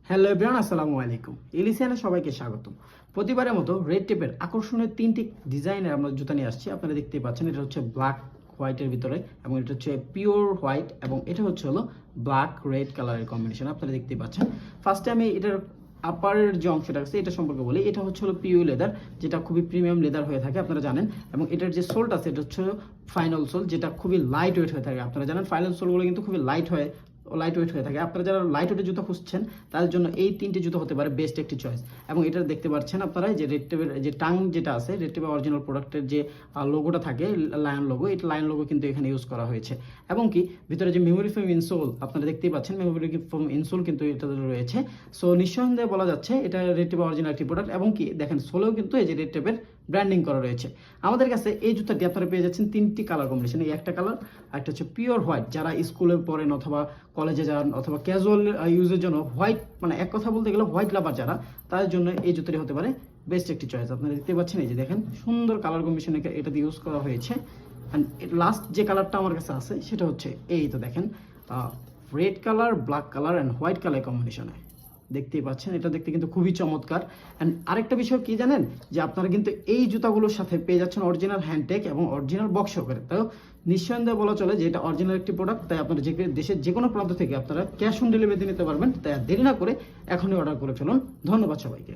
Hello everyone, আসসালামু আলাইকুম। এলিসিয়ানে সবাইকে স্বাগতম। প্রতিবারের মতো রেড টেপের আকর্ষণীয় তিনটি ডিজাইনের আমরা জুতা নিয়ে আসছি। আপনারা দেখতেই পাচ্ছেন, এটা হচ্ছে ব্ল্যাক হোয়াইটের ভিতরে, এবং এটা হচ্ছে পিওর হোয়াইট, এবং এটা হচ্ছে হলো ব্ল্যাক রেড কালারের কম্বিনেশন। আপনারা দেখতেই পাচ্ছেন। ফার্স্টে আমি এটার আপারের যে অংশটা আছে এটা সম্পর্কে বলি। এটা হচ্ছে হলো পিও লেদার, যেটা খুবই প্রিমিয়াম লেদার হয়ে থাকে, আপনারা জানেন। এবং এটার যে সোলটা আছে এটা হচ্ছে ফাইনাল সোল, যেটা খুবই লাইট ওয়েট হয়ে থাকে। আপনারা জানেন ফাইনাল সোলগুলো কিন্তু খুবই লাইট ওয়েট হয়ে থাকে। আপনারা যারা লাইট ওয়েটের জুতো খুঁজছেন তাদের জন্য এই তিনটি জুতো হতে পারে বেস্ট একটি চয়েস। এবং এটা দেখতে পাচ্ছেন আপনারা যে রেড টেপের যে টাং যেটা আছে, রেড টেপের অরিজিনাল প্রোডাক্টের যে লোগোটা থাকে, লায়ন লোগো, এটা লায়ন লোগো কিন্তু এখানে ইউজ করা হয়েছে। এবং কি ভিতরে যে মেমোরি ফোম ইনসোল আপনারা দেখতেই পাচ্ছেন, মেমোরি ফোম ইনসোল কিন্তু এটা রয়েছে। সো নিঃসন্দেহে বলা যাচ্ছে এটা রেড টেপের অরিজিনাল একটি প্রোডাক্ট। এবং কি দেখেন সোলেও কিন্তু এই যে রেড টেপের ব্র্যান্ডিং করা রয়েছে। আমাদের কাছে এই জুতাটি আপনারা পেয়ে যাচ্ছেন তিনটি কালার কম্বিনেশন। এই একটা কালার, একটা হচ্ছে পিওর হোয়াইট, যারা স্কুলে পড়েন অথবা কলেজে যান অথবা ক্যাজুয়াল ইউজের জন্য হোয়াইট, মানে এক কথা বলতে গেলে হোয়াইট লাভার যারা, তাদের জন্য এই জুতাটি হতে পারে বেস্ট একটি চয়েস। আপনারা দেখতে পাচ্ছেন এই যে দেখেন সুন্দর কালার কম্বিনেশন এটা দিয়ে ইউজ করা হয়েছে। অ্যান্ড লাস্ট যে কালারটা আমার কাছে আছে সেটা হচ্ছে এই তো দেখেন, red colour, black colour and white colour কম্বিনেশনে দেখতেই পাচ্ছেন। এটা দেখতে কিন্তু খুবই চমৎকার। অ্যান্ড আরেকটা বিষয় কি জানেন, যে আপনারা কিন্তু এই জুতাগুলোর সাথে পেয়ে যাচ্ছেন অরিজিনাল হ্যান্ডটেক এবং অরিজিনাল বক্স সহকারে। তাই নিঃসন্দেহে বলা চলে যে এটা অরিজিনাল একটি প্রোডাক্ট। তাই আপনারা দেশের যে কোনো প্রান্ত থেকে আপনারা ক্যাশ অন ডেলিভারি নিতে পারবেন। তাই দেরি না করে এখনই অর্ডার করে ফেলুন। ধন্যবাদ সবাইকে।